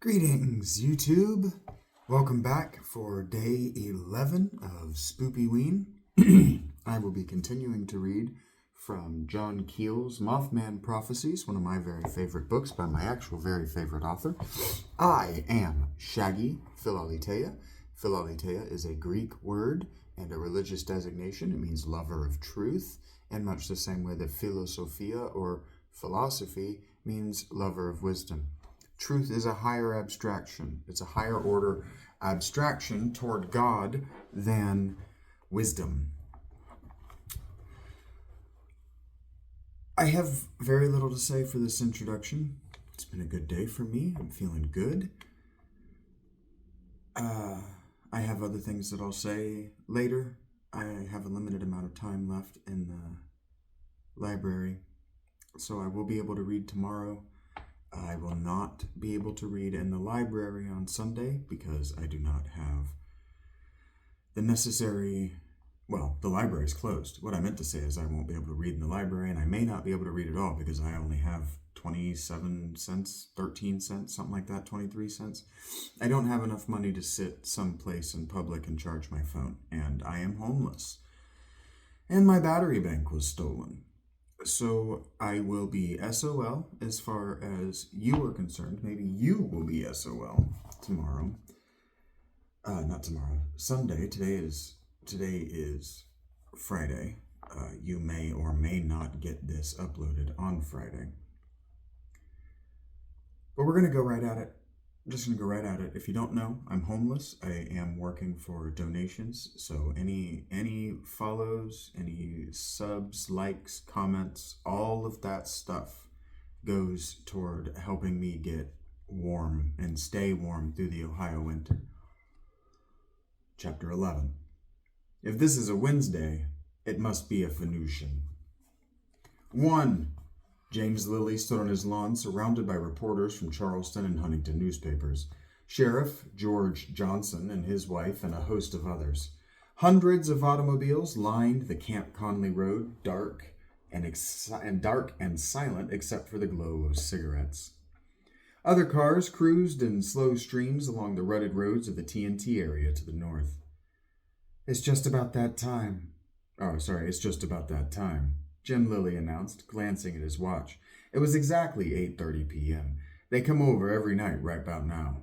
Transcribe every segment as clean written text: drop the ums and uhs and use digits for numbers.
Greetings, YouTube. Welcome back for day 11 of Spoopyween. I will be continuing to read from John Keel's Mothman Prophecies, one of my very favorite books by my actual very favorite author. I am Shaggy Philaletheia. Philaletheia is a Greek word and a religious designation. It means lover of truth, in much the same way that philosophia or philosophy means lover of wisdom. Truth is a higher abstraction. It's a higher order abstraction toward God than wisdom. I have very little to say for this introduction. It's been a good day for me. I'm feeling good. I have other things that I'll say later. I have a limited amount of time left in the library, so I will be able to read tomorrow. I will not be able to read in the library on Sunday because I do not have the necessary, the library is closed. What I meant to say is I won't be able to read in the library, and I may not be able to read at all because I only have 27 cents, 13 cents, something like that, 23 cents. I don't have enough money to sit someplace in public and charge my phone, and I am homeless. And my battery bank was stolen. So I will be SOL as far as you are concerned. Maybe you will be SOL tomorrow. Not tomorrow. Sunday. Today is Friday. You may or may not get this uploaded on Friday. But we're going to go right at it. I'm just going to go right at it. If you don't know, I'm homeless. I am working for donations. So any follows, any subs, likes, comments, all of that stuff goes toward helping me get warm and stay warm through the Ohio winter. Chapter 11. If this is a Wednesday, it must be a Phoenician. 1. James Lilly stood on his lawn, surrounded by reporters from Charleston and Huntington newspapers, Sheriff George Johnson and his wife, and a host of others. Hundreds of automobiles lined the Camp Conley Road, dark and silent except for the glow of cigarettes. Other cars cruised in slow streams along the rutted roads of the TNT area to the north. It's just about that time, Jim Lilly announced, glancing at his watch. It was exactly 8:30 p.m. They come over every night right about now.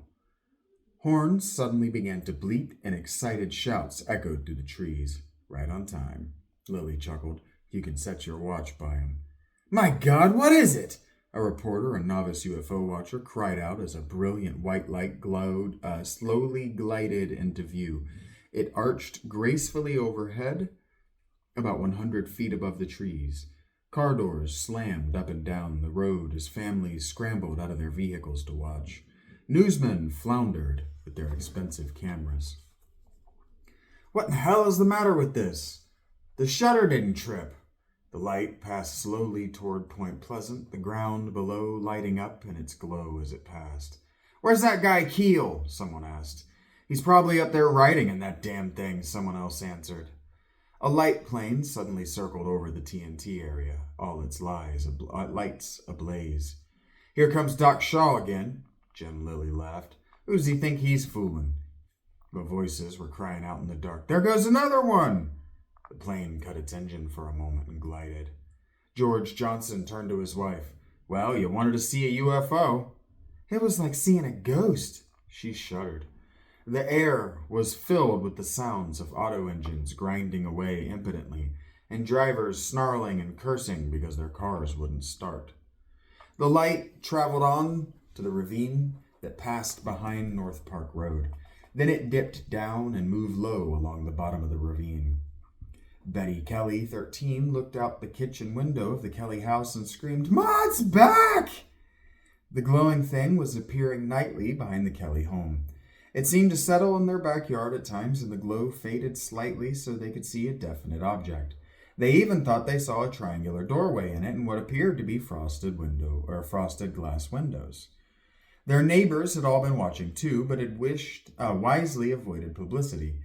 Horns suddenly began to bleat, and excited shouts echoed through the trees. Right on time, Lilly chuckled. You can set your watch by him. My God, what is it? A reporter, a novice UFO watcher, cried out as a brilliant white light slowly glided into view. It arched gracefully overhead, about 100 feet above the trees. Car doors slammed up and down the road as families scrambled out of their vehicles to watch. Newsmen floundered with their expensive cameras. What in the hell is the matter with this? The shutter didn't trip. The light passed slowly toward Point Pleasant, the ground below lighting up in its glow as it passed. Where's that guy Keel? Someone asked. He's probably up there writing in that damn thing, someone else answered. A light plane suddenly circled over the TNT area, all its lights ablaze. Here comes Doc Shaw again, Jim Lilly laughed. Who's he think he's fooling? The voices were crying out in the dark. There goes another one! The plane cut its engine for a moment and glided. George Johnson turned to his wife. Well, you wanted to see a UFO. It was like seeing a ghost. She shuddered. The air was filled with the sounds of auto engines grinding away impotently, and drivers snarling and cursing because their cars wouldn't start. The light traveled on to the ravine that passed behind North Park Road. Then it dipped down and moved low along the bottom of the ravine. Betty Kelly, 13, looked out the kitchen window of the Kelly house and screamed, Maud's back! The glowing thing was appearing nightly behind the Kelly home. It seemed to settle in their backyard at times, and the glow faded slightly so they could see a definite object. They even thought they saw a triangular doorway in it and what appeared to be frosted glass windows. Their neighbors had all been watching too, but had wisely avoided publicity.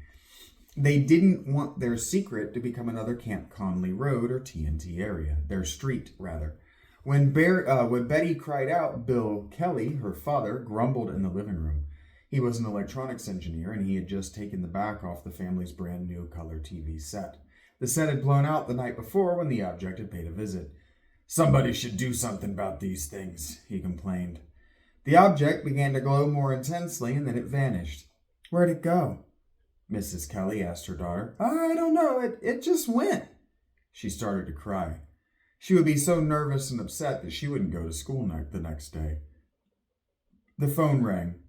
They didn't want their secret to become another Camp Conley Road or TNT area, their street rather. When Betty cried out, Bill Kelly, her father, grumbled in the living room. He was an electronics engineer, and he had just taken the back off the family's brand new color TV set. The set had blown out the night before when the object had paid a visit. "Somebody should do something about these things," he complained. The object began to glow more intensely, and then it vanished. "Where'd it go?" Mrs. Kelly asked her daughter. "I don't know. It just went." She started to cry. She would be so nervous and upset that she wouldn't go to school the next day. The phone rang.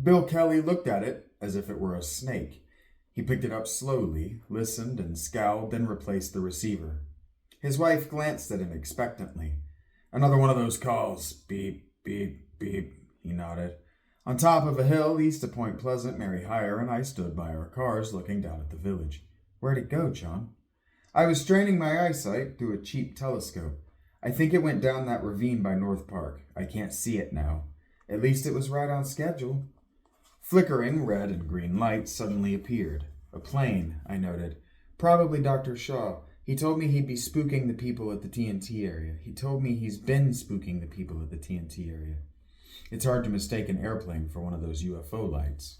Bill Kelly looked at it as if it were a snake. He picked it up slowly, listened, and scowled, then replaced the receiver. His wife glanced at him expectantly. "Another one of those calls. Beep, beep, beep," he nodded. On top of a hill east of Point Pleasant, Mary Hire and I stood by our cars looking down at the village. "Where'd it go, John?" I was straining my eyesight through a cheap telescope. "I think it went down that ravine by North Park. I can't see it now. At least it was right on schedule." Flickering red and green lights suddenly appeared. "A plane," I noted. "Probably Dr. Shaw. He told me he'd be spooking the people at the TNT area. He told me he's been spooking the people at the TNT area. It's hard to mistake an airplane for one of those UFO lights."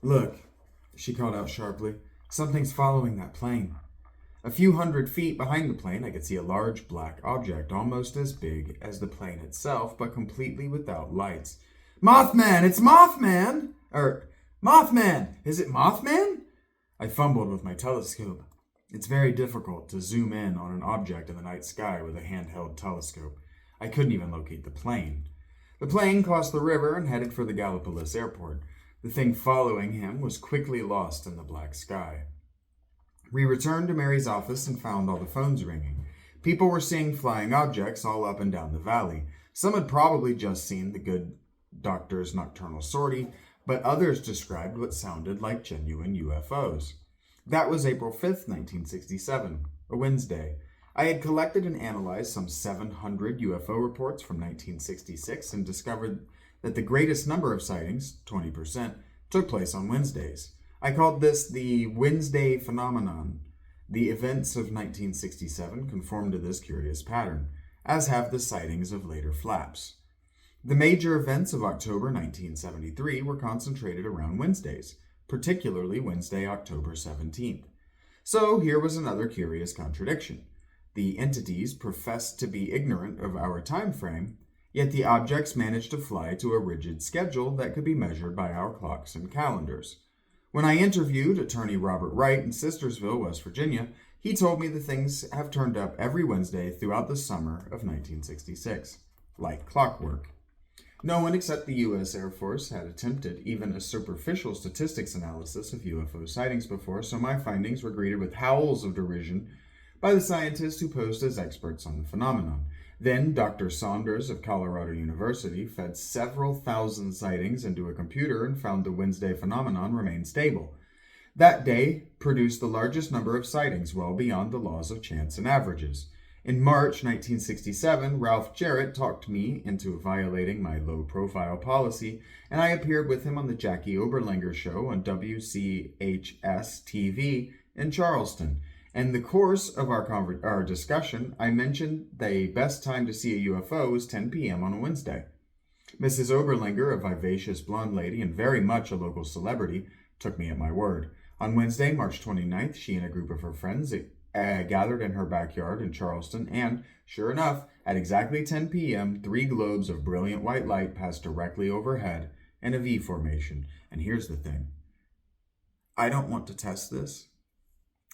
"Look," she called out sharply. "Something's following that plane." A few 100 feet behind the plane, I could see a large black object almost as big as the plane itself, but completely without lights. "Mothman! It's Mothman!" "Mothman! Is it Mothman?" I fumbled with my telescope. It's very difficult to zoom in on an object in the night sky with a handheld telescope. I couldn't even locate the plane. The plane crossed the river and headed for the Gallipolis airport. The thing following him was quickly lost in the black sky. We returned to Mary's office and found all the phones ringing. People were seeing flying objects all up and down the valley. Some had probably just seen the good doctor's nocturnal sortie, but others described what sounded like genuine UFOs. That was April 5th, 1967, a Wednesday. I had collected and analyzed some 700 UFO reports from 1966 and discovered that the greatest number of sightings, 20%, took place on Wednesdays. I called this the Wednesday phenomenon. The events of 1967 conformed to this curious pattern, as have the sightings of later flaps. The major events of October 1973 were concentrated around Wednesdays, particularly Wednesday, October 17th. So here was another curious contradiction. The entities professed to be ignorant of our time frame, yet the objects managed to fly to a rigid schedule that could be measured by our clocks and calendars. When I interviewed attorney Robert Wright in Sistersville, West Virginia, he told me the things have turned up every Wednesday throughout the summer of 1966, like clockwork. No one except the U.S. Air Force had attempted even a superficial statistics analysis of UFO sightings before, so my findings were greeted with howls of derision by the scientists who posed as experts on the phenomenon. Then Dr. Saunders of Colorado University fed several thousand sightings into a computer and found the Wednesday phenomenon remained stable. That day produced the largest number of sightings, well beyond the laws of chance and averages. In March 1967, Ralph Jarrett talked me into violating my low-profile policy, and I appeared with him on the Jackie Oberlinger show on WCHS-TV in Charleston. In the course of our discussion, I mentioned the best time to see a UFO was 10 p.m. on a Wednesday. Mrs. Oberlinger, a vivacious blonde lady and very much a local celebrity, took me at my word. On Wednesday, March 29th, she and a group of her friends gathered in her backyard in Charleston, and, sure enough, at exactly 10 p.m., 3 globes of brilliant white light passed directly overhead in a V formation. And here's the thing. I don't want to test this,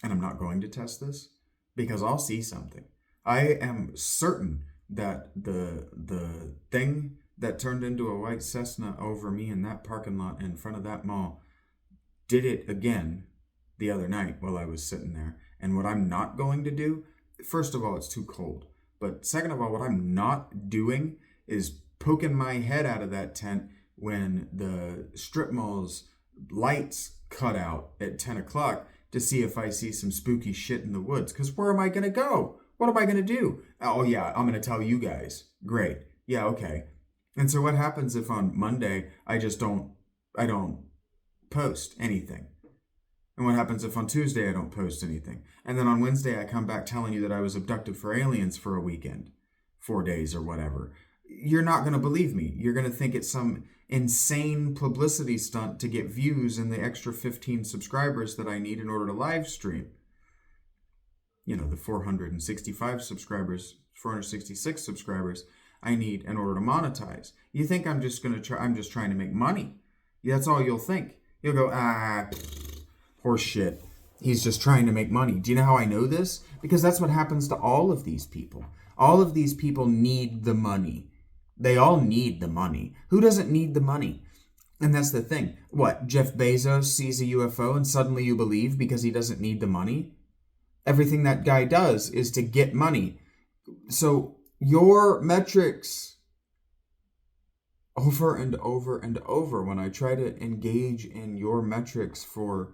and I'm not going to test this, because I'll see something. I am certain that the thing that turned into a white Cessna over me in that parking lot in front of that mall did it again the other night while I was sitting there. And what I'm not going to do, first of all, it's too cold. But second of all, what I'm not doing is poking my head out of that tent when the strip mall's lights cut out at 10 o'clock to see if I see some spooky shit in the woods. Because where am I going to go? What am I going to do? Oh, yeah, I'm going to tell you guys. Great. Yeah, okay. And so what happens if on Monday I don't post anything? And what happens if on Tuesday I don't post anything? And then on Wednesday I come back telling you that I was abducted for aliens for a weekend, 4 days or whatever. You're not going to believe me. You're going to think it's some insane publicity stunt to get views and the extra 15 subscribers that I need in order to live stream. You know, the 465 subscribers, 466 subscribers I need in order to monetize. You think I'm just trying to make money. That's all you'll think. You'll go, horse shit. He's just trying to make money. Do you know how I know this? Because that's what happens to all of these people. All of these people need the money. They all need the money. Who doesn't need the money? And that's the thing. What, Jeff Bezos sees a UFO and suddenly you believe because he doesn't need the money? Everything that guy does is to get money. So your metrics, over and over and over, when I try to engage in your metrics for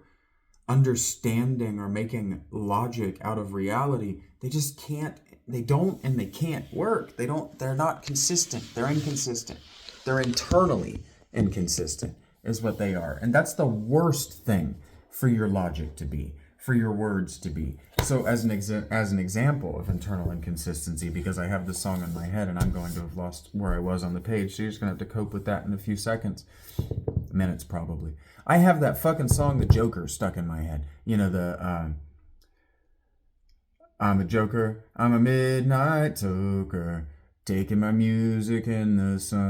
understanding or making logic out of reality, they just can't, they can't work. They're not consistent. They're inconsistent. They're internally inconsistent is what they are. And that's the worst thing for your logic to be, for your words to be. So as an example of internal inconsistency, because I have this song in my head and I'm going to have lost where I was on the page, so you're just going to have to cope with that in a few seconds. Minutes, probably. I have that fucking song, The Joker, stuck in my head. You know, I'm a joker, I'm a midnight toker, taking my music in the sun.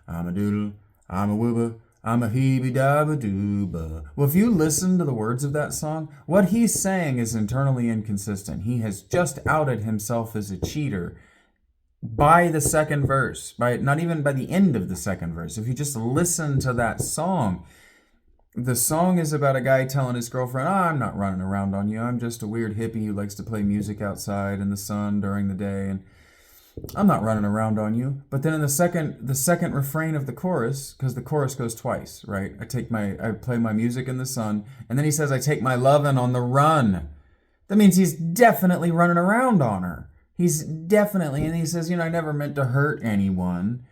I'm a doodle, I'm a wooba, I'm a heebie-dabba-dooba. Well, if you listen to the words of that song, what he's saying is internally inconsistent. He has just outed himself as a cheater by the second verse, not even by the end of the second verse. If you just listen to that song, the song is about a guy telling his girlfriend, I'm not running around on you. I'm just a weird hippie who likes to play music outside in the sun during the day, and I'm not running around on you. But then in the second refrain of the chorus, because the chorus goes twice, right? I play my music in the sun, and then he says, I take my lovin' on the run. That means he's definitely running around on her. He's definitely, and he says, I never meant to hurt anyone.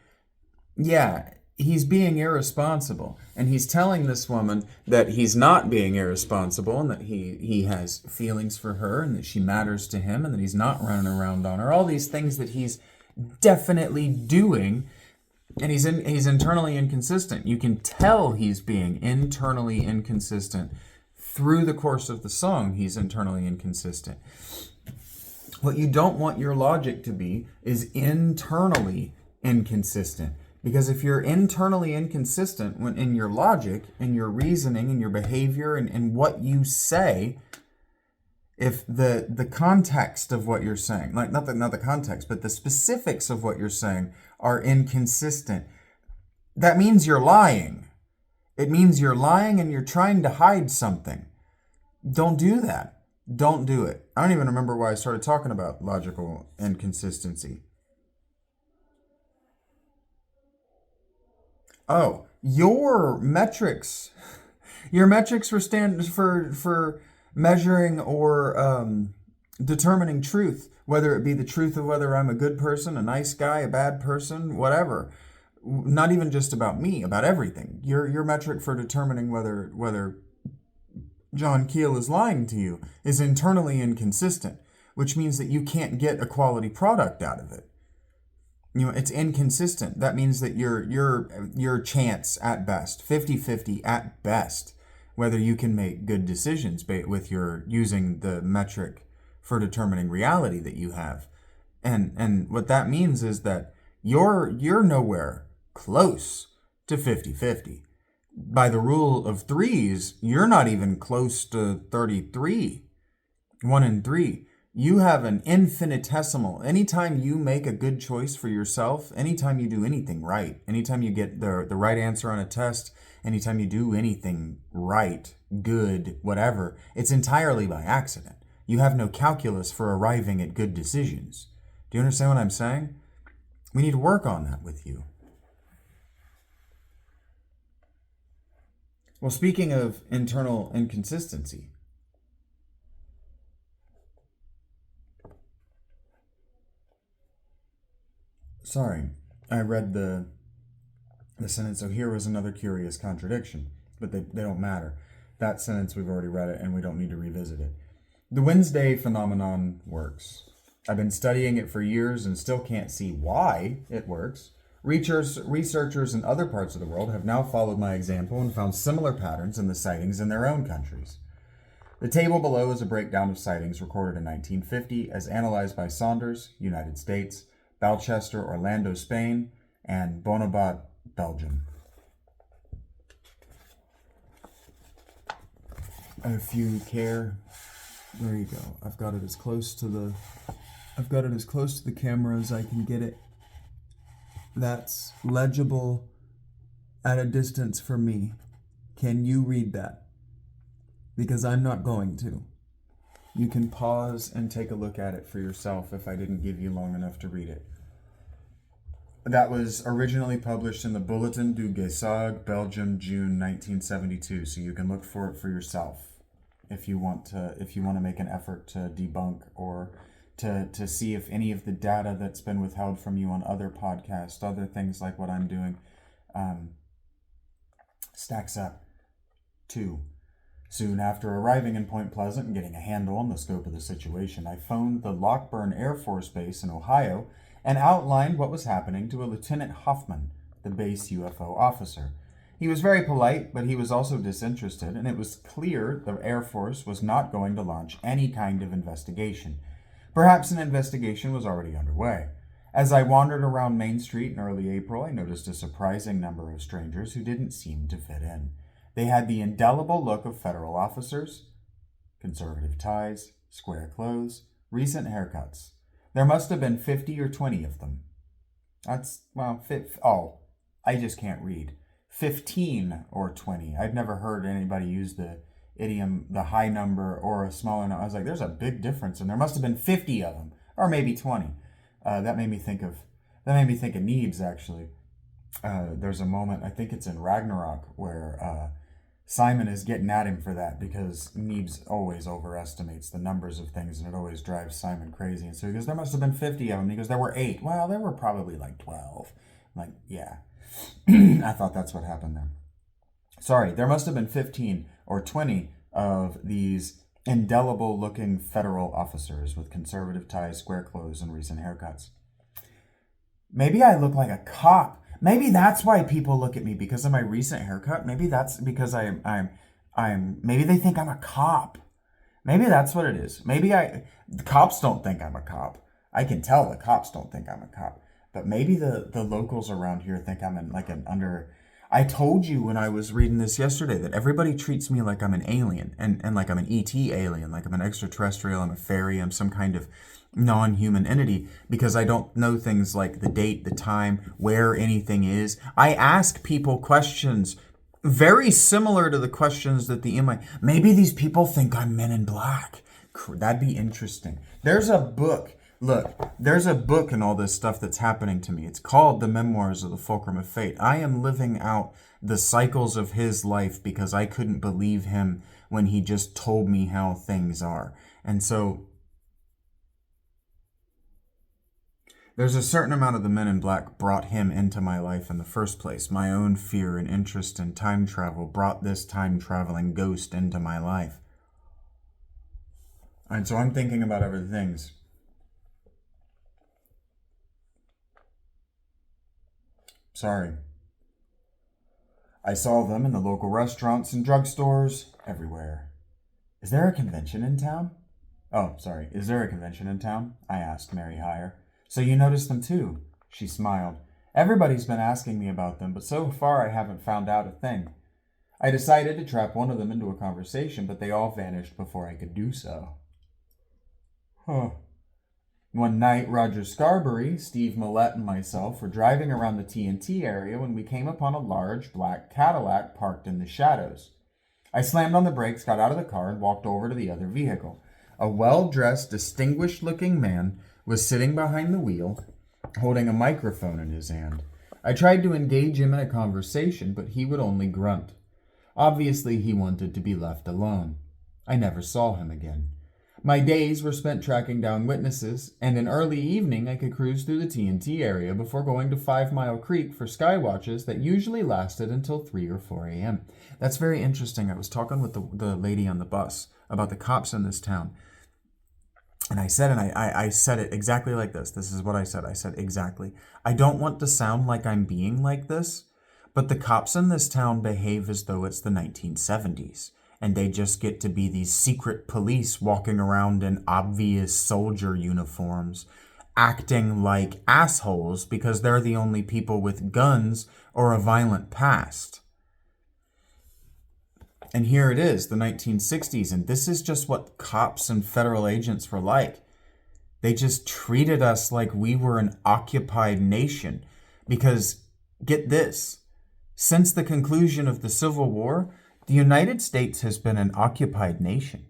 Yeah, he's being irresponsible. And he's telling this woman that he's not being irresponsible and that he has feelings for her and that she matters to him and that he's not running around on her. All these things that he's definitely doing, and he's internally inconsistent. You can tell he's being internally inconsistent through the course of the song. He's internally inconsistent. What you don't want your logic to be is internally inconsistent. Because if you're internally inconsistent in your logic, in your reasoning, in your behavior, and what you say, if the context of what you're saying, like not the context, but the specifics of what you're saying are inconsistent, that means you're lying. It means you're lying and you're trying to hide something. Don't do that. Don't do it. I don't even remember why I started talking about logical inconsistency. Oh, your metrics for measuring or determining truth, whether it be the truth of whether I'm a good person, a nice guy, a bad person, whatever. Not even just about me, about everything. Your metric for determining whether John Keel is lying to you is internally inconsistent, which means that you can't get a quality product out of it. It's inconsistent. That means that your chance at best, 50-50 at best, whether you can make good decisions with your using the metric for determining reality that you have. And what that means is that you're nowhere close to 50-50. By the rule of threes, you're not even close to 33. 1 in 3. You have an infinitesimal. Anytime you make a good choice for yourself, anytime you do anything right, anytime you get the right answer on a test, anytime you do anything right, good, whatever, it's entirely by accident. You have no calculus for arriving at good decisions. Do you understand what I'm saying? We need to work on that with you. Well, speaking of internal inconsistency, sorry, I read the sentence, so here was another curious contradiction. but they don't matter. That sentence, we've already read it, and we don't need to revisit it. The Wednesday phenomenon works. I've been studying it for years and still can't see why it works. Researchers in other parts of the world have now followed my example and found similar patterns in the sightings in their own countries. The table below is a breakdown of sightings recorded in 1950 as analyzed by Saunders, United States, Balchester, Orlando, Spain, and Bonnebat, Belgium. If you care, there you go. I've got it as close to the camera as I can get it. That's legible at a distance for me. Can you read that? Because I'm not going to. You can pause and take a look at it for yourself if I didn't give you long enough to read it. That was originally published in the Bulletin du Gesaug, Belgium, June 1972. So you can look for it for yourself if you want to make an effort to debunk or to see if any of the data that's been withheld from you on other podcasts, other things like what I'm doing, stacks up. 2. Soon after arriving in Point Pleasant and getting a handle on the scope of the situation, I phoned the Lockburn Air Force Base in Ohio and outlined what was happening to a Lieutenant Hoffman, the base UFO officer. He was very polite, but he was also disinterested, and it was clear the Air Force was not going to launch any kind of investigation. Perhaps an investigation was already underway. As I wandered around Main Street in early April, I noticed a surprising number of strangers who didn't seem to fit in. They had the indelible look of federal officers, conservative ties, square clothes, recent haircuts. There must have been 50 or 20 of them. I just can't read. 15 or 20. I'd never heard anybody use the idiom, the high number or a smaller number. I was like, there's a big difference, and there must have been 50 of them, or maybe 20. That made me think of Neebs, actually. There's a moment, I think it's in Ragnarok, where Simon is getting at him for that because Neebs always overestimates the numbers of things, and it always drives Simon crazy. And so he goes, there must have been 50 of them. He goes, there were 8. Well, there were probably like 12. I'm like, yeah. I thought that's what happened there. Sorry, there must have been 15 or 20 of these indelible-looking federal officers with conservative ties, square clothes, and recent haircuts. Maybe I look like a cop. Maybe that's why people look at me, because of my recent haircut. Maybe that's because maybe they think I'm a cop. Maybe that's what it is. The cops don't think I'm a cop. I can tell the cops don't think I'm a cop. But maybe the locals around here think I'm I told you when I was reading this yesterday that everybody treats me like I'm an alien and like I'm an ET alien, like I'm an extraterrestrial, I'm a fairy, I'm some kind of non-human entity because I don't know things like the date, the time, where anything is. I ask people questions very similar to the questions that maybe these people think I'm Men in Black. That'd be interesting. There's a book. Look, there's a book in all this stuff that's happening to me. It's called The Memoirs of the Fulcrum of Fate. I am living out the cycles of his life because I couldn't believe him when he just told me how things are. And so there's a certain amount of the Men in Black brought him into my life in the first place. My own fear and interest in time travel brought this time-traveling ghost into my life. And so I'm thinking about other things. Sorry. I saw them in the local restaurants and drugstores, everywhere. Is there a convention in town? Is there a convention in town? I asked Mary Hire. So you noticed them too? She smiled. Everybody's been asking me about them, but so far I haven't found out a thing. I decided to trap one of them into a conversation, but they all vanished before I could do so. One night, Roger Scarberry, Steve Millette, and myself were driving around the TNT area when we came upon a large black Cadillac parked in the shadows. I slammed on the brakes, got out of the car, and walked over to the other vehicle. A well-dressed, distinguished-looking man was sitting behind the wheel, holding a microphone in his hand. I tried to engage him in a conversation, but he would only grunt. Obviously, he wanted to be left alone. I never saw him again. My days were spent tracking down witnesses, and in early evening I could cruise through the TNT area before going to 5 Mile Creek for sky watches that usually lasted until 3 or 4 a.m. That's very interesting. I was talking with the lady on the bus about the cops in this town. And I said, I said it exactly like this. This is what I said. I said, exactly. I don't want to sound like I'm being like this, but the cops in this town behave as though it's the 1970s. And they just get to be these secret police walking around in obvious soldier uniforms, acting like assholes because they're the only people with guns or a violent past. And here it is, the 1960s, and this is just what cops and federal agents were like. They just treated us like we were an occupied nation. Because, get this, since the conclusion of the Civil War, the United States has been an occupied nation.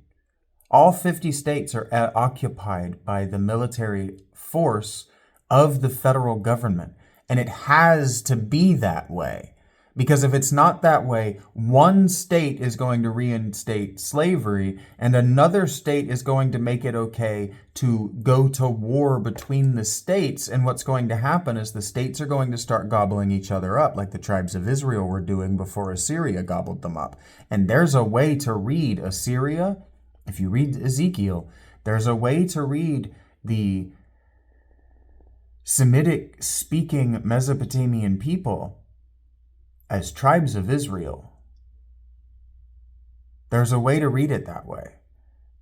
All 50 states are occupied by the military force of the federal government. And it has to be that way. Because if it's not that way, one state is going to reinstate slavery and another state is going to make it okay to go to war between the states. And what's going to happen is the states are going to start gobbling each other up like the tribes of Israel were doing before Assyria gobbled them up. And there's a way to read Assyria. If you read Ezekiel, there's a way to read the Semitic speaking Mesopotamian people as tribes of Israel. There's a way to read it that way.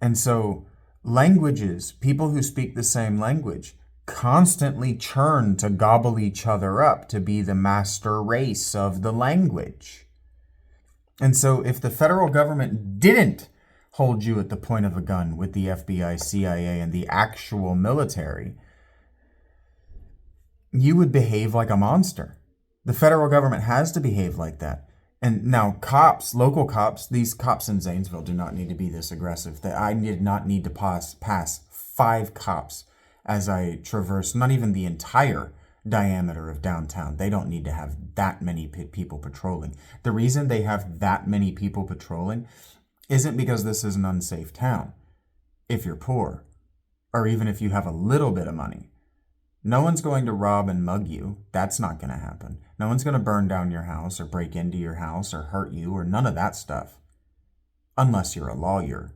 And so languages, people who speak the same language, constantly churn to gobble each other up to be the master race of the language. And so if the federal government didn't hold you at the point of a gun with the FBI, CIA, and the actual military, you would behave like a monster. The federal government has to behave like that. And now cops, local cops, these cops in Zanesville do not need to be this aggressive. I did not need to pass 5 cops as I traverse not even the entire diameter of downtown. They don't need to have that many people patrolling. The reason they have that many people patrolling isn't because this is an unsafe town. If you're poor, or even if you have a little bit of money, no one's going to rob and mug you. That's not going to happen. No one's going to burn down your house or break into your house or hurt you or none of that stuff. Unless you're a lawyer.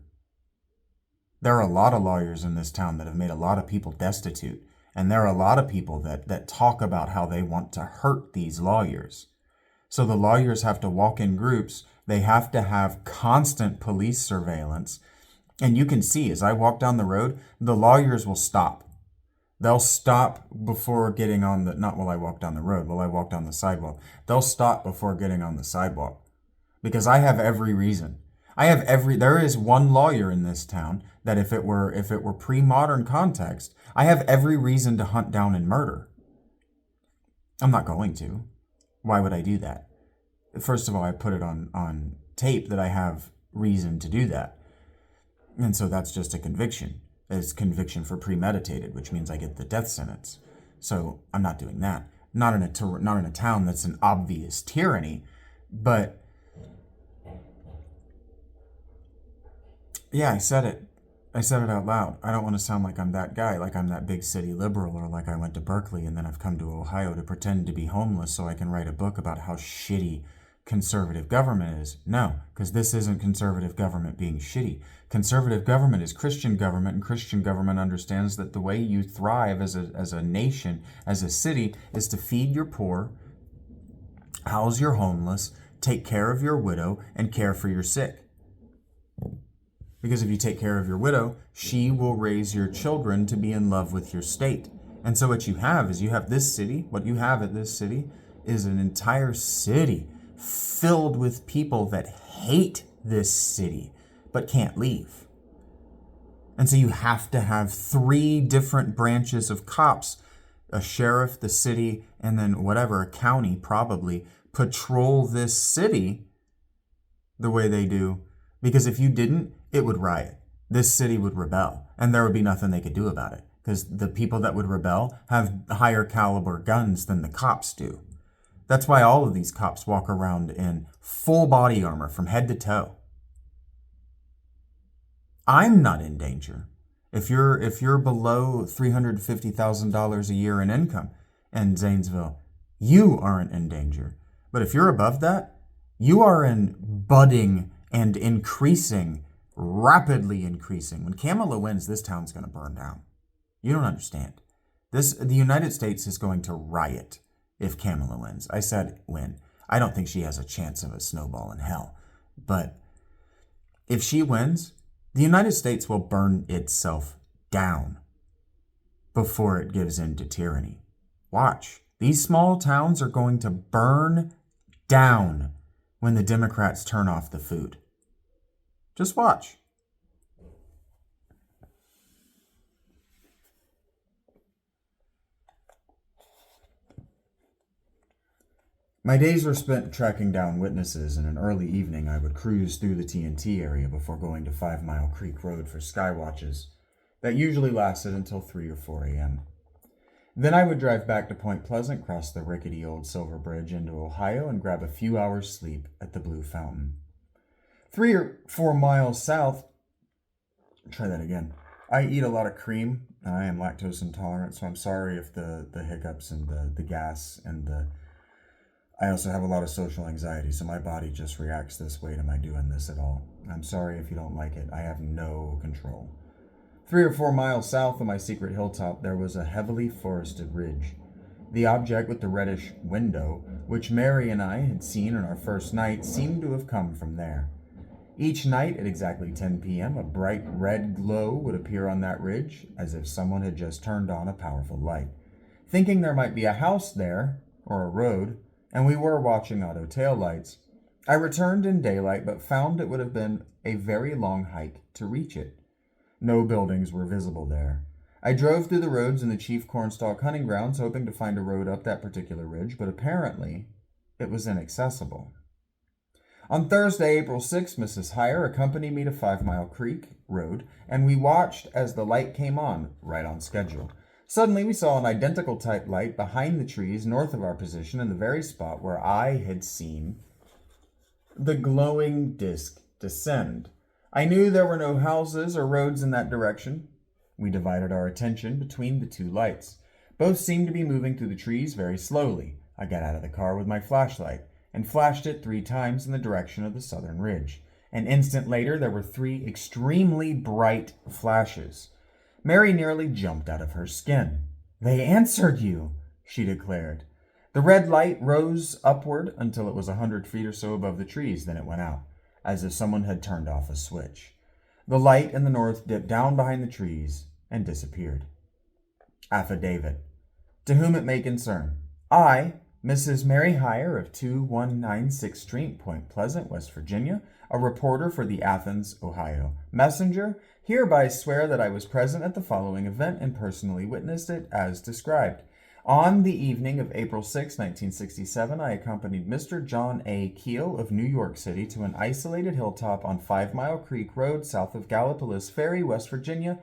There are a lot of lawyers in this town that have made a lot of people destitute. And there are a lot of people that talk about how they want to hurt these lawyers. So the lawyers have to walk in groups. They have to have constant police surveillance. And you can see as I walk down the road, the lawyers will stop. They'll stop before getting on the, not while I walk down the road, while I walk down the sidewalk. They'll stop before getting on the sidewalk. Because I have every reason. There is one lawyer in this town that if it were pre-modern context, I have every reason to hunt down and murder. I'm not going to. Why would I do that? First of all, I put it on tape that I have reason to do that. And so that's just a conviction. It's conviction for premeditated, which means I get the death sentence. So I'm not doing that. Not in a town that's an obvious tyranny, but yeah, I said it out loud. I don't want to sound like I'm that guy, like I'm that big city liberal, or like I went to Berkeley and then I've come to Ohio to pretend to be homeless so I can write a book about how shitty conservative government is. No, because this isn't conservative government being shitty. Conservative government is Christian government, and Christian government understands that the way you thrive as a nation, as a city, is to feed your poor, house your homeless, take care of your widow, and care for your sick. Because if you take care of your widow, she will raise your children to be in love with your state. And so what you have is this city, what you have at this city is an entire city filled with people that hate this city but can't leave. And so you have to have 3 different branches of cops, a sheriff, the city, and then a county probably, patrol this city the way they do. Because if you didn't, it would riot. This city would rebel, and there would be nothing they could do about it. Because the people that would rebel have higher caliber guns than the cops do. That's why all of these cops walk around in full body armor from head to toe. I'm not in danger. If you're below $350,000 a year in income in Zanesville, you aren't in danger. But if you're above that, you are in budding and increasing, rapidly increasing. When Kamala wins, this town's going to burn down. You don't understand. The United States is going to riot if Kamala wins. I said win. I don't think she has a chance of a snowball in hell. But if she wins, the United States will burn itself down before it gives in to tyranny. Watch. These small towns are going to burn down when the Democrats turn off the food. Just watch. My days were spent tracking down witnesses, and an early evening I would cruise through the TNT area before going to 5 Mile Creek Road for sky watches that usually lasted until 3 or 4 a.m. Then I would drive back to Point Pleasant, cross the rickety old Silver Bridge into Ohio, and grab a few hours' sleep at the Blue Fountain. 3 or 4 miles south, try that again. I eat a lot of cream, and I am lactose intolerant, so I'm sorry if the hiccups and the gas and I also have a lot of social anxiety, so my body just reacts this way to my doing this at all. I'm sorry if you don't like it. I have no control. 3 or 4 miles south of my secret hilltop, there was a heavily forested ridge. The object with the reddish window, which Mary and I had seen on our first night, seemed to have come from there. Each night at exactly 10 p.m., a bright red glow would appear on that ridge, as if someone had just turned on a powerful light. Thinking there might be a house there, or a road, and we were watching auto taillights, I returned in daylight, but found it would have been a very long hike to reach it. No buildings were visible there. I drove through the roads in the Chief Cornstalk hunting grounds, hoping to find a road up that particular ridge, but apparently it was inaccessible. On Thursday, April 6, Mrs. Heyer accompanied me to 5 Mile Creek Road, and we watched as the light came on, right on schedule. Suddenly, we saw an identical type light behind the trees north of our position in the very spot where I had seen the glowing disc descend. I knew there were no houses or roads in that direction. We divided our attention between the two lights. Both seemed to be moving through the trees very slowly. I got out of the car with my flashlight and flashed it 3 times in the direction of the southern ridge. An instant later, there were 3 extremely bright flashes. Mary nearly jumped out of her skin. "They answered you," she declared. The red light rose upward until it was 100 feet or so above the trees. Then it went out, as if someone had turned off a switch. The light in the north dipped down behind the trees and disappeared. Affidavit. To whom it may concern. I, Mrs. Mary Heyer of 2196 Street, Point Pleasant, West Virginia, a reporter for the Athens, Ohio Messenger, hereby swear that I was present at the following event and personally witnessed it as described. On the evening of April 6, 1967, I accompanied Mr. John A. Keel of New York City to an isolated hilltop on 5 Mile Creek Road south of Gallipolis Ferry, West Virginia.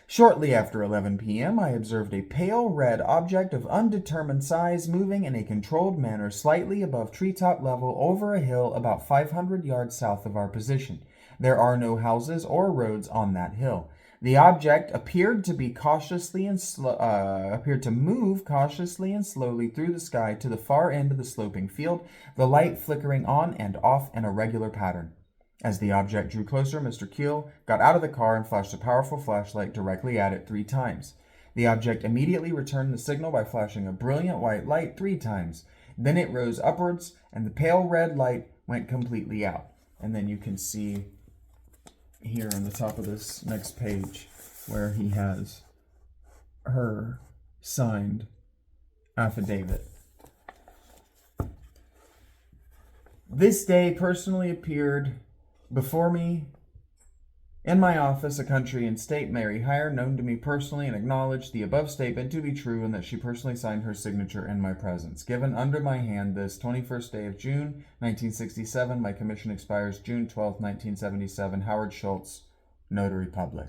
Shortly after 11 p.m., I observed a pale red object of undetermined size moving in a controlled manner slightly above treetop level over a hill about 500 yards south of our position. There are no houses or roads on that hill. The object appeared to move cautiously and slowly through the sky to the far end of the sloping field, the light flickering on and off in a regular pattern. As the object drew closer, Mr. Keel got out of the car and flashed a powerful flashlight directly at it 3 times. The object immediately returned the signal by flashing a brilliant white light 3 times. Then it rose upwards, and the pale red light went completely out. And then you can see here on the top of this next page where he has her signed affidavit. This day personally appeared before me in my office, a country and state, Mary Heyer, known to me personally, and acknowledged the above statement to be true and that she personally signed her signature in my presence. Given under my hand this 21st day of June, 1967. My commission expires June 12, 1977. Howard Schultz, Notary Public.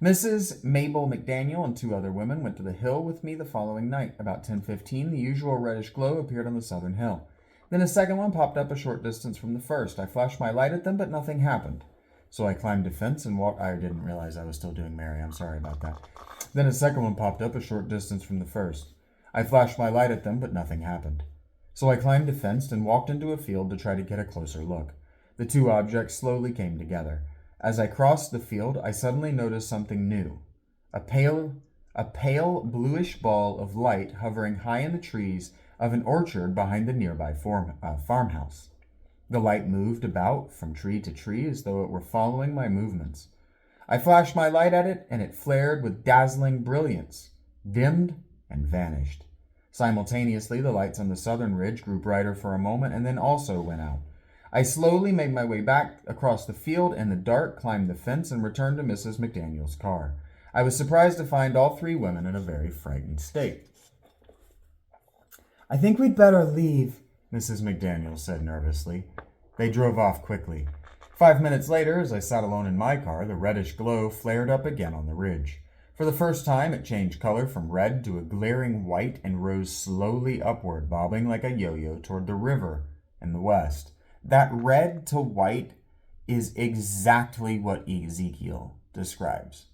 Mrs. Mabel McDaniel and 2 other women went to the hill with me the following night. About 10:15, the usual reddish glow appeared on the southern hill. Then a second one popped up a short distance from the first. I flashed my light at them, but nothing happened. So I climbed a fence and walked. I didn't realize I was still doing Mary. I'm sorry about that. Then a second one popped up a short distance from the first. I flashed my light at them, but nothing happened. So I climbed a fence and walked into a field to try to get a closer look. The two objects slowly came together. As I crossed the field, I suddenly noticed something new. A pale bluish ball of light hovering high in the trees of an orchard behind the nearby farmhouse. The light moved about from tree to tree as though it were following my movements. I flashed my light at it, and it flared with dazzling brilliance, dimmed, and vanished. Simultaneously, the lights on the southern ridge grew brighter for a moment and then also went out. I slowly made my way back across the field in the dark, climbed the fence, and returned to Mrs. McDaniel's car. I was surprised to find all three women in a very frightened state. "I think we'd better leave," Mrs. McDaniel said nervously. They drove off quickly. 5 minutes later, as I sat alone in my car, the reddish glow flared up again on the ridge. For the first time, it changed color from red to a glaring white and rose slowly upward, bobbing like a yo-yo toward the river in the west. That red to white is exactly what Ezekiel describes.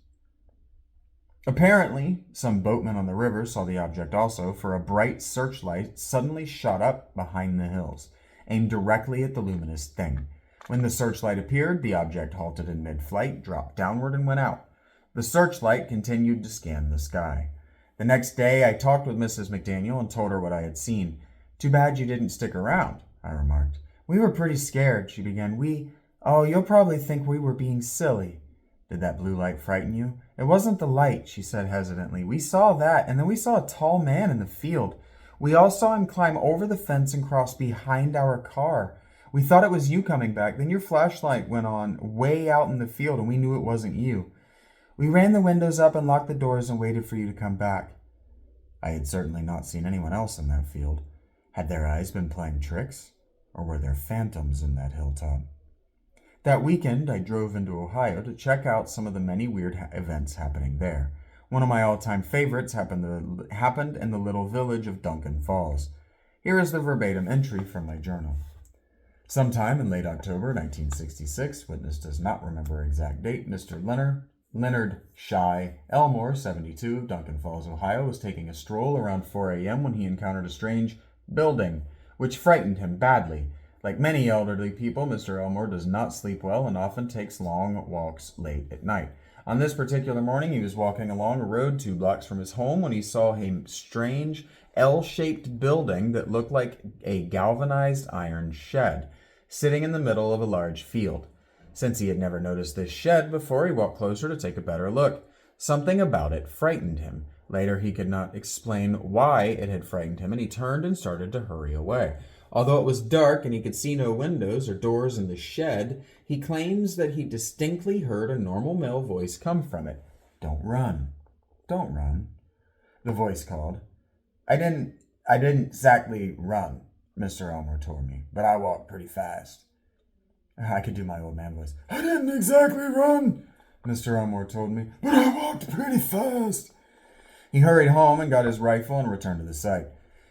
Apparently, some boatmen on the river saw the object also, for a bright searchlight suddenly shot up behind the hills, aimed directly at the luminous thing. When the searchlight appeared, the object halted in mid-flight, dropped downward, and went out. The searchlight continued to scan the sky. The next day, I talked with Mrs. McDaniel and told her what I had seen. "Too bad you didn't stick around," I remarked. "We were pretty scared," she began. You'll probably think we were being silly." "Did that blue light frighten you?" "It wasn't the light," she said hesitantly. "We saw that, and then we saw a tall man in the field. We all saw him climb over the fence and cross behind our car. We thought it was you coming back. Then your flashlight went on way out in the field, and we knew it wasn't you. We ran the windows up and locked the doors and waited for you to come back." I had certainly not seen anyone else in that field. Had their eyes been playing tricks? Or were there phantoms in that hilltop? That weekend, I drove into Ohio to check out some of the many weird events happening there. One of my all-time favorites happened in the little village of Duncan Falls. Here is the verbatim entry from my journal. Sometime in late October 1966, witness does not remember exact date, Mr. Leonard Shy Elmore, 72, of Duncan Falls, Ohio, was taking a stroll around 4 a.m. when he encountered a strange building, which frightened him badly. Like many elderly people, Mr. Elmore does not sleep well and often takes long walks late at night. On this particular morning, he was walking along a road 2 blocks from his home when he saw a strange L-shaped building that looked like a galvanized iron shed, sitting in the middle of a large field. Since he had never noticed this shed before, he walked closer to take a better look. Something about it frightened him. Later, he could not explain why it had frightened him, and he turned and started to hurry away. Although it was dark and he could see no windows or doors in the shed, he claims that he distinctly heard a normal male voice come from it. "Don't run. Don't run," the voice called. I didn't exactly run," Mr. Elmore told me, "but I walked pretty fast." I could do my old man voice. "I didn't exactly run," Mr. Elmore told me, "but I walked pretty fast." He hurried home and got his rifle and returned to the site.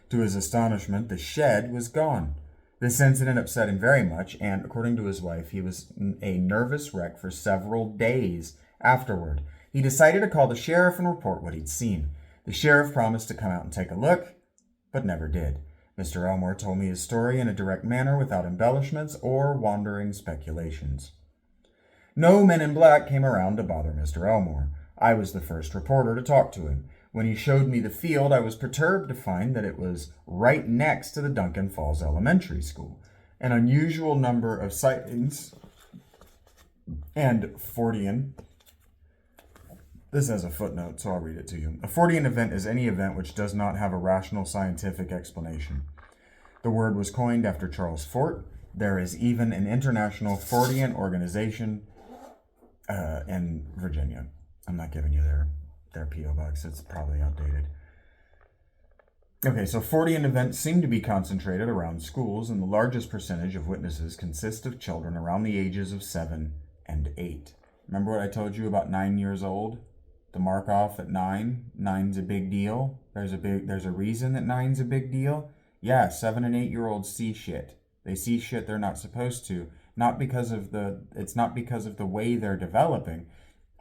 To his astonishment, the shed was gone. This incident upset him very much, and according to his wife, he was a nervous wreck for several days afterward. He decided to call the sheriff and report what he'd seen. The sheriff promised to come out and take a look, but never did. Mr. Elmore told me his story in a direct manner without embellishments or wandering speculations. No men in black came around to bother Mr. Elmore. I was the first reporter to talk to him. When he showed me the field, I was perturbed to find that it was right next to the Duncan Falls Elementary School. An unusual number of sightings and Fortean. This has a footnote, so I'll read it to you. A Fortean event is any event which does not have a rational scientific explanation. The word was coined after Charles Fort. There is even an international Fortean organization in Virginia. I'm not giving you their P.O. box. It's probably outdated. Okay, so Fortean events seem to be concentrated around schools, and the largest percentage of witnesses consist of children around the ages of 7 and 8. Remember what I told you about 9 years old? The mark off at 9. 9's a big deal. There's a reason that 9's a big deal. Yeah, 7 and 8-year-olds see shit. They see shit they're not supposed to. It's not because of the way they're developing.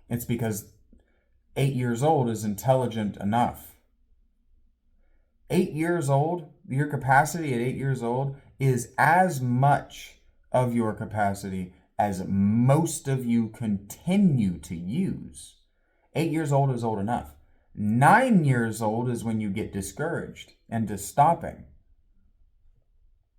It's because 8 years old is intelligent enough. 8 years old, your capacity at 8 years old is as much of your capacity as most of you continue to use. 8 years old is old enough. 9 years old is when you get discouraged and to stopping.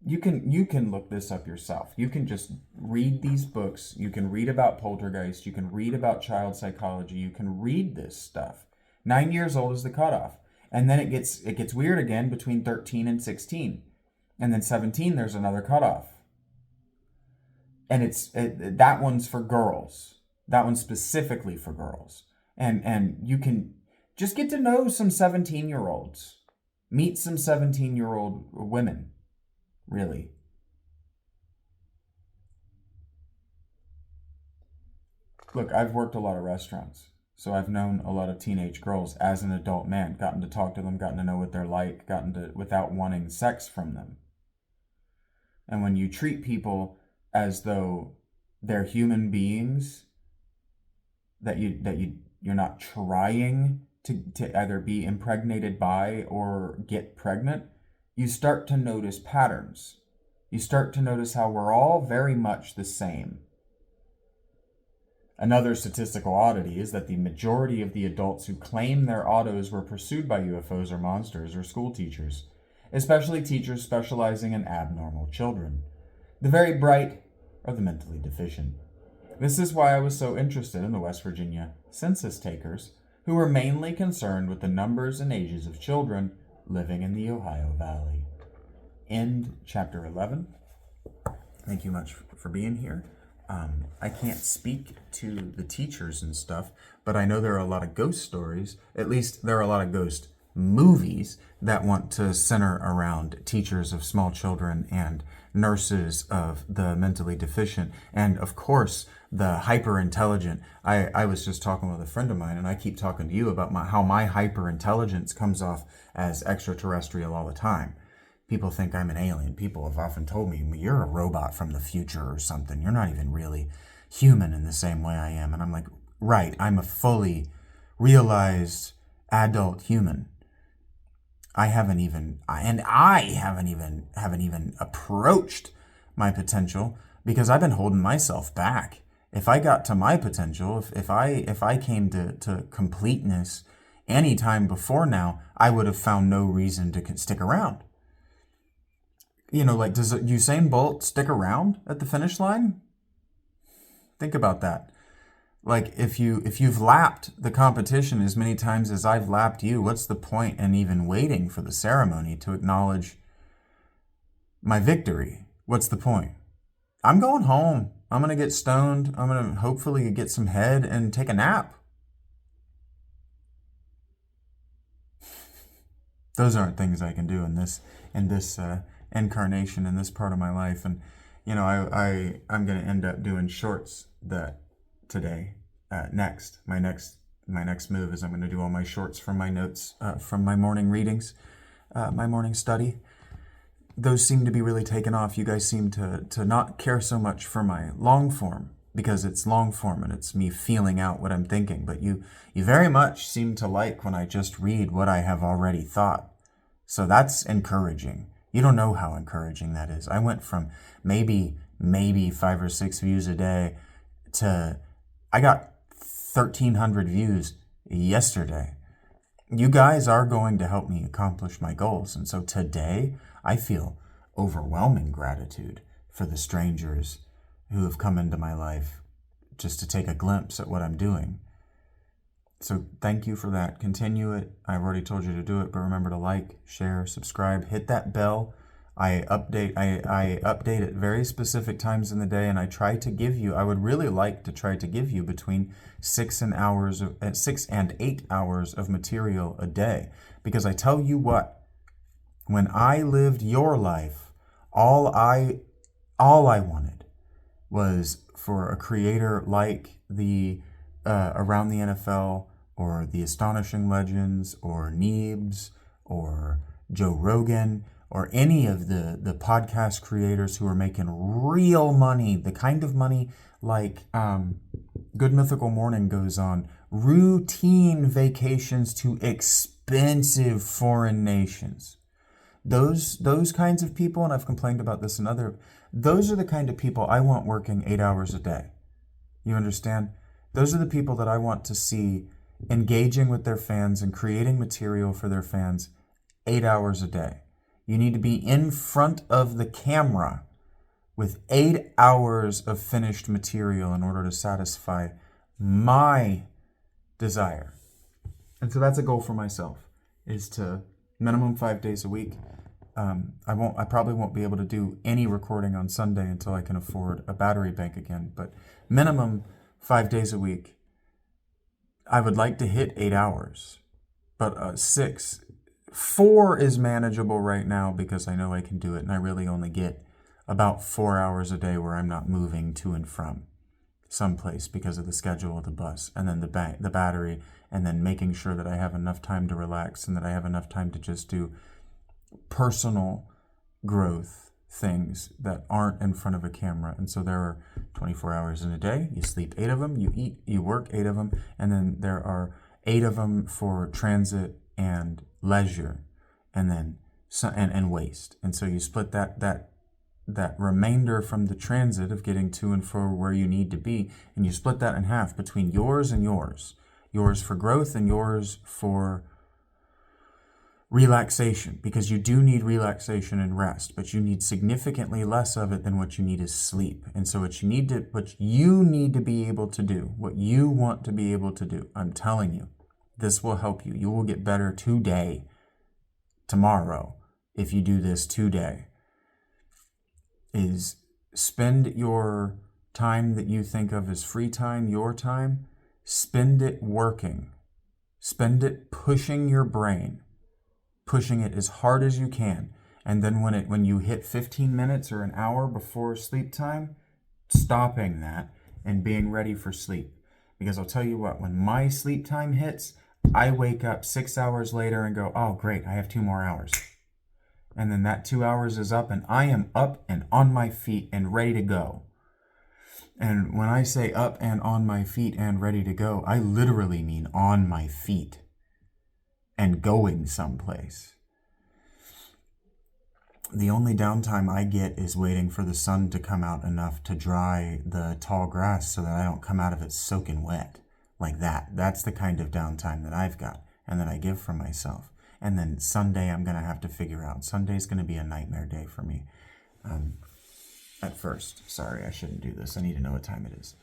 You can look this up yourself. You can just read these books. You can read about poltergeist. You can read about child psychology. You can read this stuff. 9 years old is the cutoff. And then it gets weird again between 13 and 16. And then 17, there's another cutoff. And that one's for girls. That one's specifically for girls. And you can just get to know some 17-year-olds. Meet some 17-year-old women, really. Look, I've worked a lot of restaurants. So I've known a lot of teenage girls as an adult man, gotten to talk to them, gotten to know what they're like, without wanting sex from them. And when you treat people as though they're human beings, that you're not trying to either be impregnated by or get pregnant, you start to notice patterns. You start to notice how we're all very much the same. Another statistical oddity is that the majority of the adults who claim their autos were pursued by UFOs or monsters are school teachers, especially teachers specializing in abnormal children. The very bright are the mentally deficient. This is why I was so interested in the West Virginia census takers, who were mainly concerned with the numbers and ages of children living in the Ohio Valley. End chapter 11. Thank you much for being here. I can't speak to the teachers and stuff, but I know there are a lot of ghost stories. At least there are a lot of ghost movies that want to center around teachers of small children and nurses of the mentally deficient, and of course the hyper intelligent. I was just talking with a friend of mine, and I keep talking to you about how my hyper intelligence comes off as extraterrestrial all the time. People think I'm an alien. People have often told me, you're a robot from the future or something. You're not even really human in the same way I am. And I'm like, right, I'm a fully realized adult human. I haven't even approached my potential because I've been holding myself back. If I got to my potential, if I came to completeness any time before now, I would have found no reason to stick around. You know, like, does Usain Bolt stick around at the finish line? Think about that. Like, if you've lapped the competition as many times as I've lapped you, what's the point in even waiting for the ceremony to acknowledge my victory? What's the point? I'm going home. I'm going to get stoned. I'm going to hopefully get some head and take a nap. Those aren't things I can do in this incarnation, in this part of my life. And you know, I'm going to end up doing shorts today. My next move is I'm going to do all my shorts from my notes from my morning readings, my morning study. Those seem to be really taken off. You guys seem to not care so much for my long form because it's long form and it's me feeling out what I'm thinking. But you very much seem to like when I just read what I have already thought. So that's encouraging. You don't know how encouraging that is. I went from maybe 5 or 6 views a day to I got 1,300 views yesterday. You guys are going to help me accomplish my goals. And so today I feel overwhelming gratitude for the strangers who have come into my life just to take a glimpse at what I'm doing. So thank you for that. Continue it. I've already told you to do it, but remember to like, share, subscribe, hit that bell. I update at very specific times in the day, and I would really like to try to give you between 6 and 8 hours of material a day. Because I tell you what, when I lived your life, all I wanted was for a creator like the Around the NFL or the Astonishing Legends or Neebs or Joe Rogan or any of the podcast creators who are making real money, the kind of money like Good Mythical Morning goes on, routine vacations to expensive foreign nations. Those kinds of people, and I've complained about this in other, those are the kind of people I want working 8 hours a day. You understand? Those are the people that I want to see engaging with their fans and creating material for their fans 8 hours a day. You need to be in front of the camera with 8 hours of finished material in order to satisfy my desire. And so that's a goal for myself, is to minimum 5 days a week. I probably won't be able to do any recording on Sunday until I can afford a battery bank again, but minimum 5 days a week. I would like to hit 8 hours, but 6. 4 is manageable right now because I know I can do it, and I really only get about 4 hours a day where I'm not moving to and from someplace because of the schedule of the bus, and then the battery, and then making sure that I have enough time to relax and that I have enough time to just do personal growth things that aren't in front of a camera. And so there are 24 hours in a day. You sleep 8 of them, you eat, you work 8 of them, and then there are 8 of them for transit and leisure, and then and waste. And so you split that remainder from the transit of getting to and fro where you need to be, and you split that in half between yours and yours for growth and yours for relaxation, because you do need relaxation and rest, but you need significantly less of it than what you need is sleep. And so what you need to be able to do, what you want to be able to do, I'm telling you, this will help you. You will get better today, tomorrow, if you do this today, is spend your time that you think of as free time, your time, spend it working. Spend it pushing your brain, pushing it as hard as you can. And then when you hit 15 minutes or an hour before sleep time, stopping that and being ready for sleep. Because I'll tell you what, when my sleep time hits, I wake up 6 hours later and go, oh great, I have 2 more hours. And then that 2 hours is up, and I am up and on my feet and ready to go. And when I say up and on my feet and ready to go, I literally mean on my feet and going someplace. The only downtime I get is waiting for the sun to come out enough to dry the tall grass so that I don't come out of it soaking wet like that. That's the kind of downtime that I've got and that I give for myself. And then Sunday I'm going to have to figure out. Sunday's going to be a nightmare day for me. At first. Sorry, I shouldn't do this. I need to know what time it is.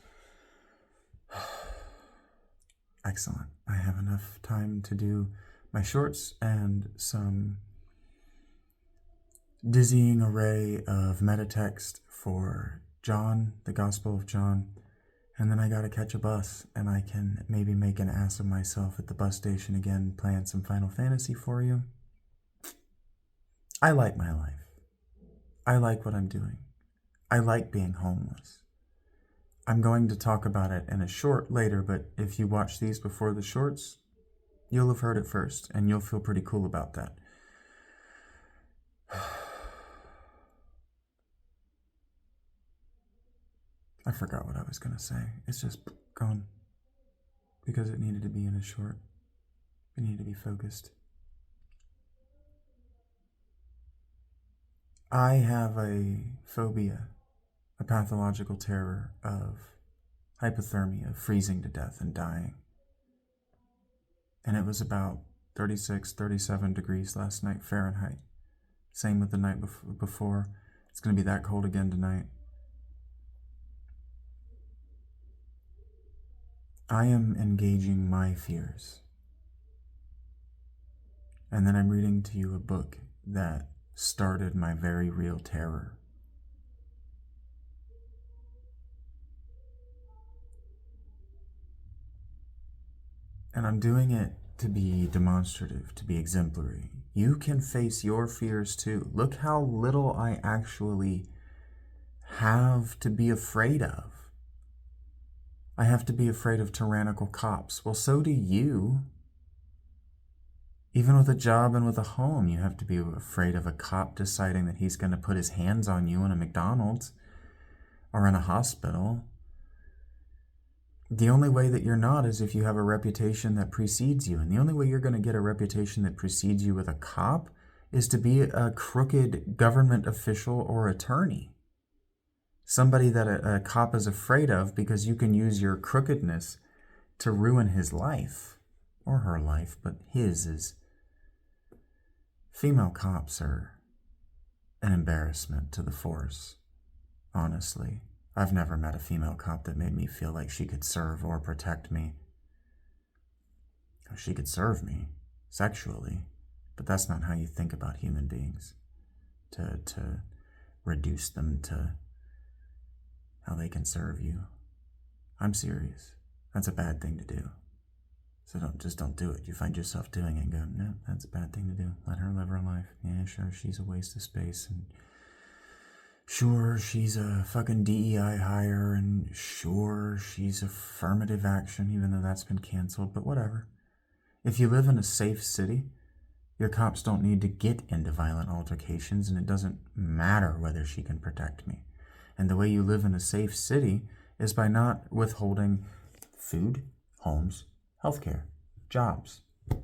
Excellent. I have enough time to do my shorts and some dizzying array of meta text for John, the Gospel of John. And then I gotta catch a bus, and I can maybe make an ass of myself at the bus station again, playing some Final Fantasy for you. I like my life. I like what I'm doing. I like being homeless. I'm going to talk about it in a short later, but if you watch these before the shorts, you'll have heard it first, and you'll feel pretty cool about that. I forgot what I was going to say. It's just gone. Because it needed to be in a short. It needed to be focused. I have a phobia, a pathological terror of hypothermia, freezing to death and dying. And it was about 36, 37 degrees last night Fahrenheit. Same with the night before. It's going to be that cold again tonight. I am engaging my fears. And then I'm reading to you a book that started my very real terror. And I'm doing it to be demonstrative, to be exemplary. You can face your fears too. Look how little I actually have to be afraid of. I have to be afraid of tyrannical cops. Well, so do you. Even with a job and with a home, you have to be afraid of a cop deciding that he's going to put his hands on you in a McDonald's or in a hospital. The only way that you're not is if you have a reputation that precedes you. And the only way you're going to get a reputation that precedes you with a cop is to be a crooked government official or attorney. Somebody that a cop is afraid of because you can use your crookedness to ruin his life. Or her life, but his is. Female cops are an embarrassment to the force, honestly. I've never met a female cop that made me feel like she could serve or protect me. She could serve me sexually, but that's not how you think about human beings. To reduce them to how they can serve you. I'm serious. That's a bad thing to do. So don't do it. You find yourself doing it and go, no, that's a bad thing to do. Let her live her life. Yeah, sure, she's a waste of space. And sure, she's a fucking DEI hire. And sure, she's affirmative action, even though that's been canceled. But whatever. If you live in a safe city, your cops don't need to get into violent altercations, and it doesn't matter whether she can protect me. And the way you live in a safe city is by not withholding food, homes, healthcare, jobs.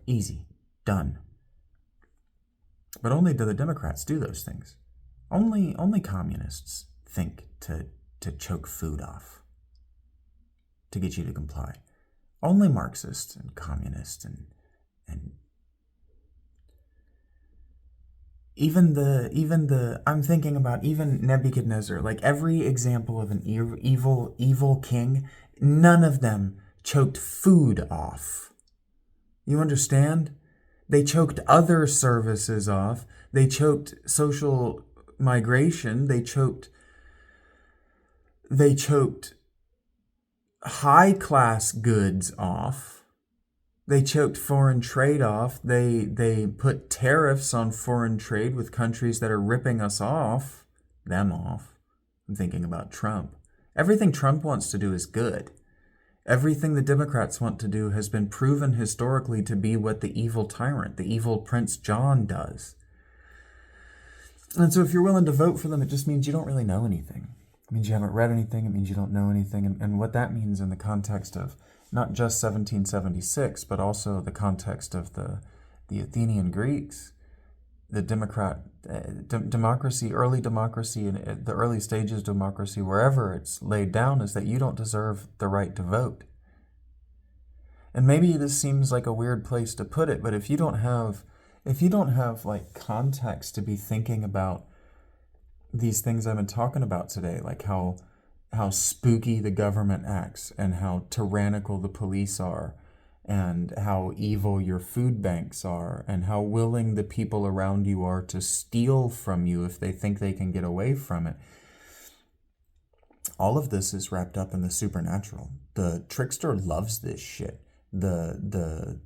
Easy. Done. But only do the Democrats do those things. Only communists think to choke food off to get you to comply. Only Marxists and communists and even the I'm thinking about even Nebuchadnezzar, like every example of an evil king, none of them choked food off. You understand? They choked other services off. They choked social migration. They choked high-class goods off. They choked foreign trade off. They put tariffs on foreign trade with countries that are ripping us off. Them off. I'm thinking about Trump. Everything Trump wants to do is good. Everything the Democrats want to do has been proven historically to be what the evil tyrant, the evil Prince John does. And so if you're willing to vote for them, it just means you don't really know anything. It means you haven't read anything. It means you don't know anything. And what that means in the context of not just 1776, but also the context of the Athenian Greeks, the democracy, early democracy, and the early stages of democracy, wherever it's laid down, is that you don't deserve the right to vote. And maybe this seems like a weird place to put it, but if you don't have like context to be thinking about these things I've been talking about today, like how spooky the government acts and how tyrannical the police are, and how evil your food banks are, and how willing the people around you are to steal from you if they think they can get away from it. All of this is wrapped up in the supernatural. The trickster loves this shit. The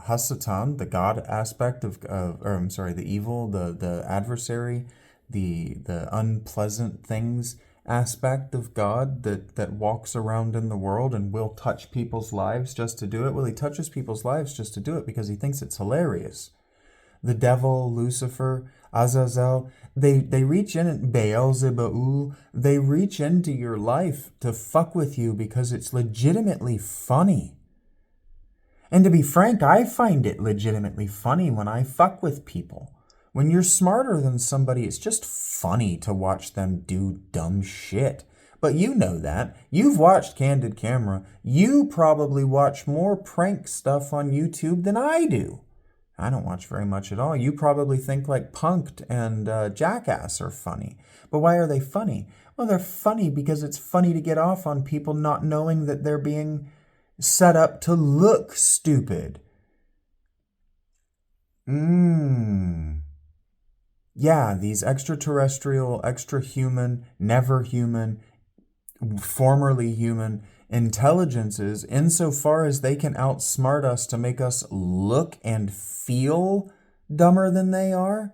Hasatan, the God aspect the evil, the adversary, the unpleasant things aspect of God that walks around in the world and will touch people's lives just to do it. Well, he touches people's lives just to do it because he thinks it's hilarious. The devil, Lucifer, Azazel, they reach in, Beelzebul, they reach into your life to fuck with you because it's legitimately funny. And to be frank, I find it legitimately funny when I fuck with people. When you're smarter than somebody, it's just funny to watch them do dumb shit. But you know that. You've watched Candid Camera. You probably watch more prank stuff on YouTube than I do. I don't watch very much at all. You probably think like Punk'd and Jackass are funny. But why are they funny? Well, they're funny because it's funny to get off on people not knowing that they're being set up to look stupid. Yeah, these extraterrestrial, extra-human, never human, formerly human intelligences, insofar as they can outsmart us to make us look and feel dumber than they are,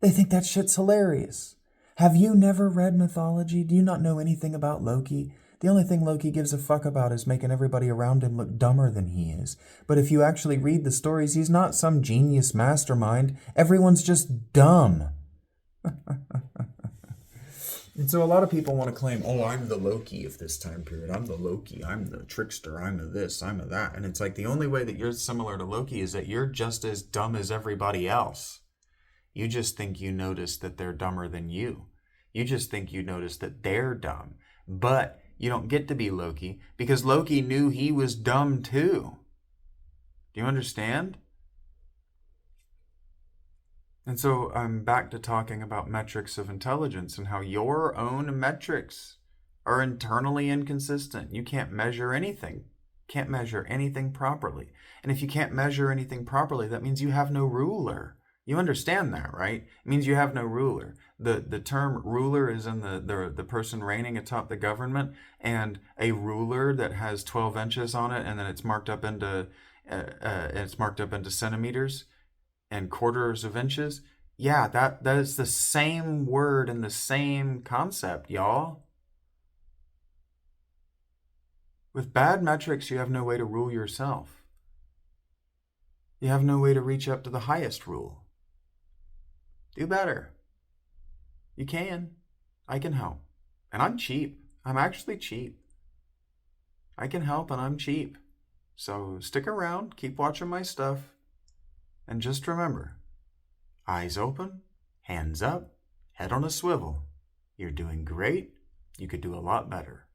they think that shit's hilarious. Have you never read mythology? Do you not know anything about Loki? The only thing Loki gives a fuck about is making everybody around him look dumber than he is. But if you actually read the stories, he's not some genius mastermind. Everyone's just dumb. And so a lot of people want to claim, oh, I'm the Loki of this time period. I'm the Loki. I'm the trickster. I'm a this. I'm a that. And it's like the only way that you're similar to Loki is that you're just as dumb as everybody else. You just think you notice that they're dumber than you. You just think you notice that they're dumb. But you don't get to be Loki because Loki knew he was dumb too. Do you understand? And so I'm back to talking about metrics of intelligence and how your own metrics are internally inconsistent. You can't measure anything. Can't measure anything properly. And if you can't measure anything properly, that means you have no ruler. You understand that, right? It means you have no ruler. The term ruler is in the person reigning atop the government, and a ruler that has 12 inches on it, and then it's marked up into centimeters and quarters of inches. Yeah, that is the same word and the same concept, y'all. With bad metrics, you have no way to rule yourself. You have no way to reach up to the highest rule. Do better. You can. I can help. And I'm cheap. I'm actually cheap. I can help and I'm cheap. So stick around, keep watching my stuff, and just remember, eyes open, hands up, head on a swivel. You're doing great. You could do a lot better.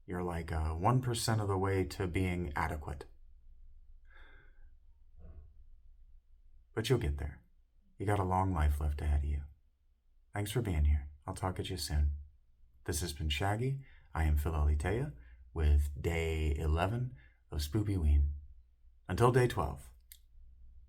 You're like 1% of the way to being adequate. But you'll get there. You got a long life left ahead of you. Thanks for being here. I'll talk at you soon. This has been Shaggy. I am Phil Alitea with day 11 of Spoopyween. Until day 12.